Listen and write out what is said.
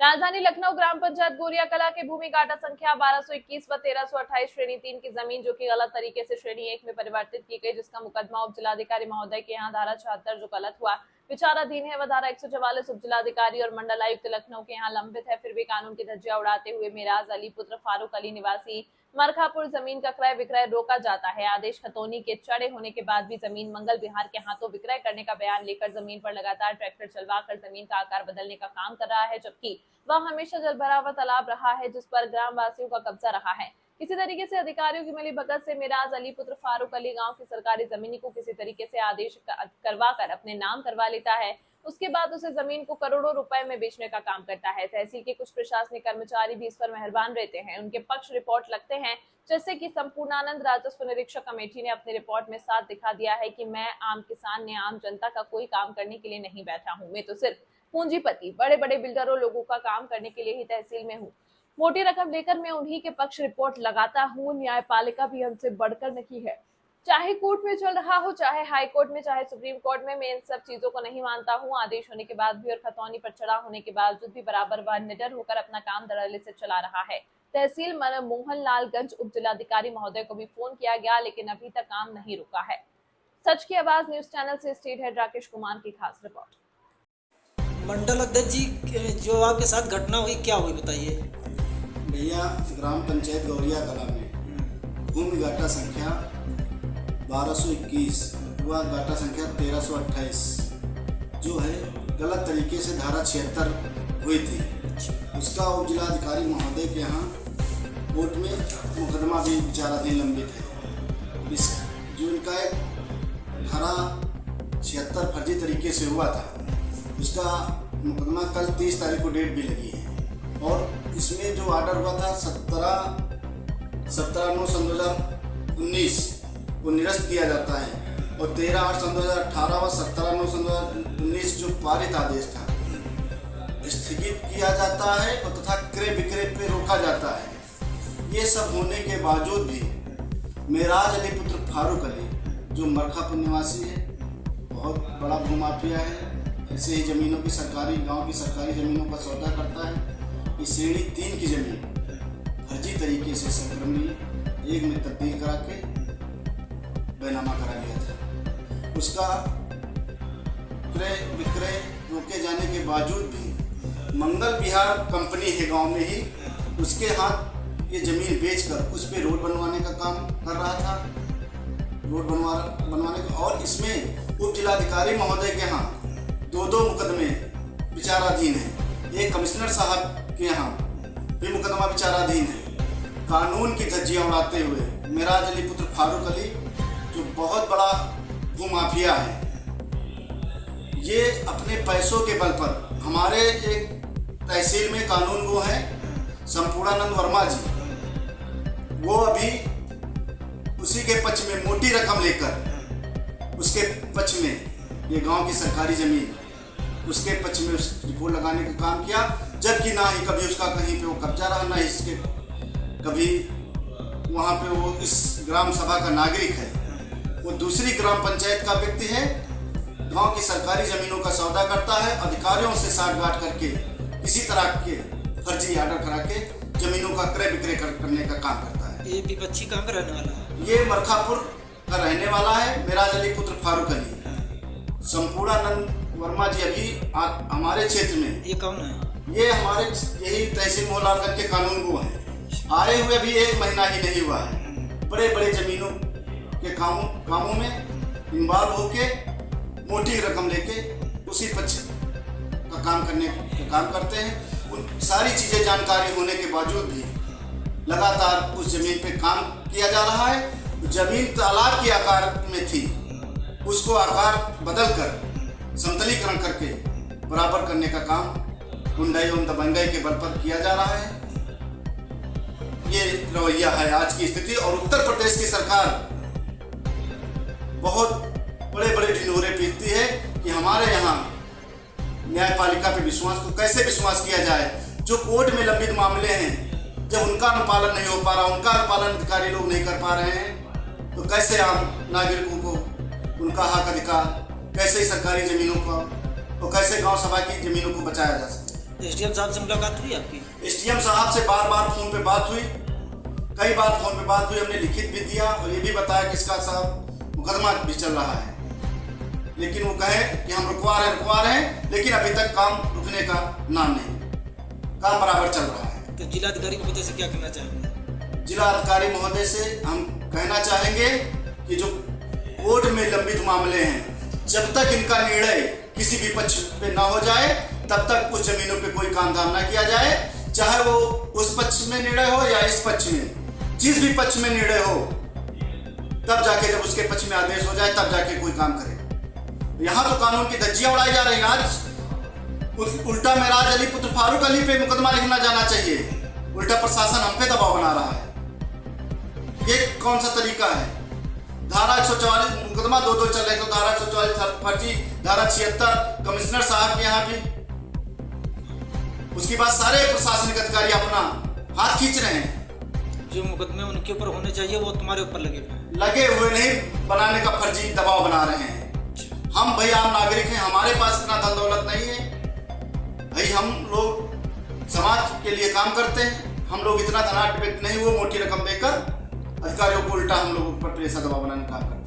राजधानी लखनऊ ग्राम पंचायत गोरिया कला के भूमि काटा संख्या 1221 व 1328 श्रेणी 3 की जमीन जो कि गलत तरीके से श्रेणी 1 में परिवर्तित की गई, जिसका मुकदमा उप जिलाधिकारी महोदय के यहाँ धारा 76 जो गलत हुआ विचाराधीन है, वह धारा 144 उप जिलाधिकारी और मंडल आयुक्त लखनऊ के यहाँ लंबित है। फिर भी कानून की धज्जियां उड़ाते हुए मेराज अली पुत्र फारूक अली निवासी मरखापुर जमीन का क्रय विक्रय रोका जाता है। आदेश खतौनी के चढ़े होने के बाद भी जमीन मंगल विहार के हाथों विक्रय करने का बयान लेकर जमीन पर लगातार ट्रैक्टर चलवाकर जमीन का आकार बदलने का काम कर रहा है, जबकि वह हमेशा जलभरा हुआ तालाब रहा है जिस पर ग्राम वासियों का कब्जा रहा है। किसी तरीके से अधिकारियों की मिलीभगत से मेराज अली पुत्र फारूक अली गांव की सरकारी जमीन को किसी तरीके से आदेश करवा कर अपने नाम करवा लेता है। उसके बाद उसे जमीन को करोड़ों रुपए में बेचने का काम करता है। तहसील के कुछ प्रशासनिक कर्मचारी भी इस पर मेहरबान रहते हैं, उनके पक्ष रिपोर्ट लगते हैं, जैसे कि संपूर्णानंद राजस्व निरीक्षक कमेटी ने अपनी रिपोर्ट में साथ दिखा दिया है कि मैं आम किसान ने आम जनता का कोई काम करने के लिए नहीं बैठा हूँ, मैं तो सिर्फ पूंजीपति बड़े बड़े बिल्डरों लोगों का काम करने के लिए ही तहसील में हूँ। मोटी रकम लेकर मैं उन्हीं के पक्ष रिपोर्ट लगाता हूँ। न्यायपालिका भी हमसे बढ़कर नहीं है, चाहे कोर्ट में चल रहा हो, चाहे हाई कोर्ट में, चाहे सुप्रीम कोर्ट में, मैं इन सब चीजों को नहीं मानता हूँ। आदेश होने के बाद भी और खतौनी पर चढ़ा होने के बावजूद भी बराबर वह निडर होकर अपना काम धड़ल्ले से चला रहा है। तहसील मोहनलालगंज उप जिलाधिकारी महोदय को भी फोन किया गया, लेकिन अभी तक काम नहीं रुका है। सच की आवाज न्यूज चैनल से स्टेट हेड राकेश कुमार की खास रिपोर्ट। मंडल अध्यक्ष जी, जो आपके साथ घटना हुई क्या हुई बताइए। भैया, ग्राम पंचायत गौरिया कला में भूमि घाटा संख्या 1221 व घाटा संख्या 1328 जो है गलत तरीके से धारा 76 हुई थी, उसका उप जिलाधिकारी महोदय के यहाँ कोर्ट में मुकदमा भी विचाराधीन लंबित है। इस जो इनका एक धारा 76 फर्जी तरीके से हुआ था, उसका मुकदमा कल 30 तारीख को डेट भी लगी है और इसमें जो ऑर्डर हुआ था 17/9/2019 को निरस्त किया जाता है और 13/8/2018 व 17/9/2019 जो पारित आदेश था स्थगित किया जाता है और तथा क्रय विक्रय पे रोका जाता है। ये सब होने के बावजूद भी मेराज अली पुत्र फारूक अली जो मरखापुर निवासी है, बहुत बड़ा भूमाफिया है, ऐसे ही ज़मीनों की सरकारी गांव की सरकारी ज़मीनों का सौदा करता है। इस श्रेणी 3 की ज़मीन फर्जी तरीके से संक्रमण 1 में तब्दील करा के बैनामा करा लिया था। उसका क्रय विक्रय रोके जाने के बावजूद भी मंगल विहार कंपनी है गांव में ही, उसके हाथ ये ज़मीन बेचकर उस पर रोड बनवाने का काम कर रहा था, रोड बनवाने का। और इसमें उप जिलाधिकारी महोदय के यहाँ दो मुकदमे विचाराधीन है। एक कमिश्नर साहब के यहाँ भी मुकदमा विचाराधीन है। कानून की धज्जियां उड़ाते हुए मेराज अली पुत्र फारूक अली जो बहुत बड़ा भूमाफिया है, ये अपने पैसों के बल पर हमारे एक तहसील में कानूनगो है संपूर्णानंद वर्मा जी, वो अभी उसी के पक्ष में मोटी रकम लेकर उसके पक्ष में ये गांव की सरकारी ज़मीन उसके पक्ष में रिपोर्ट लगाने का काम किया, जबकि ना ही कभी उसका कहीं पे वो कब्जा रहा, ना इसके कभी वहाँ पे वो इस ग्राम सभा का नागरिक है। वो दूसरी ग्राम पंचायत का व्यक्ति है, गांव की सरकारी ज़मीनों का सौदा करता है, अधिकारियों से साठगांठ करके किसी तरह के फर्जी ऑर्डर करा के ज़मीनों का क्रय विक्रय करने का काम करता है। ये विपक्षी कहाँ का रहने वाला है? ये मरखापुर का रहने वाला है, मेराज अली पुत्र फारूक अली। संपूर्णानंद वर्मा जी अभी हमारे क्षेत्र में, ये कौन है? ये हमारे यही तहसील मोहनलालगंज के कानूनगो हैं। आए हुए भी 1 महीना ही नहीं हुआ है। बड़े बड़े ज़मीनों के कामों में इन्वॉल्व होके मोटी रकम लेके उसी पक्ष का काम करते हैं। उन सारी चीज़ें जानकारी होने के बावजूद भी लगातार उस ज़मीन पे काम किया जा रहा है। ज़मीन तालाब के आकार में थी, उसको आकार बदलकर समतलीकरण करके बराबर करने का काम गुंडाई एवं दबंगाई के बल पर किया जा रहा है। ये रवैया है आज की स्थिति। और उत्तर प्रदेश की सरकार बहुत बड़े बड़े ढिंढोरे पीटती है कि हमारे यहाँ न्यायपालिका पे कैसे विश्वास किया जाए। जो कोर्ट में लंबित मामले हैं, जब उनका अनुपालन नहीं हो पा रहा, उनका अनुपालन अधिकारी लोग नहीं कर पा रहे हैं, तो कैसे आम नागरिकों को उनका हक अधिकार, कैसे सरकारी ज़मीनों को और कैसे गांव सभा की ज़मीनों को बचाया जा सकता है। एसडीएम साहब से मुलाकात हुई आपकी? एसडीएम साहब से बार बार फोन पे बात हुई, कई बार फोन पे बात हुई, हमने लिखित भी दिया और ये भी बताया कि इसका साहब मुकदमा भी चल रहा है, लेकिन वो कहे कि हम रुकवा रहे हैं, लेकिन अभी तक काम रुकने का नाम नहीं, काम बराबर चल रहा है। तो जिलाधिकारी महोदय से क्या कहना चाहेंगे? जिलाधिकारी महोदय से हम कहना चाहेंगे कि जो कोर्ट में लंबित मामले हैं, जब तक इनका निर्णय किसी भी पक्ष पे ना हो जाए तब तक उस जमीनों पे कोई काम धाम ना किया जाए, चाहे वो उस पक्ष में निर्णय हो या इस पक्ष में, जिस भी पक्ष में निर्णय हो, तब जाके जब उसके पक्ष में आदेश हो जाए तब जाके कोई काम करे। यहाँ तो कानून की धज्जियां उड़ाई जा रही हैं। आज उल्टा मेराज अली पुत्र फारूक अली पे मुकदमा लिखना जाना चाहिए, उल्टा प्रशासन हम पे दबाव बना रहा है। ये कौन सा तरीका है? धारा 144 मुकदमा 2-2 चल रहे, तो धारा 144 फर्जी, धारा 76 कमिश्नर साहब के यहाँ भी, उसके बाद सारे प्रशासनिक अधिकारी अपना हाथ खींच रहे हैं। जो मुकदमे उनके ऊपर होने चाहिए वो तुम्हारे ऊपर लगे हुए नहीं, बनाने का फर्जी दबाव बना रहे हैं। हम भाई आम नागरिक हैं, हमारे पास इतना धन दौलत नहीं है भाई, हम लोग समाज के लिए काम करते हैं, हम लोग इतना धनाढ्य व्यक्ति नहीं, वो मोटी रकम देकर अधिकारियों को उल्टा हम लोगों पर प्रेशर दबाव बनाने का काम करते हैं।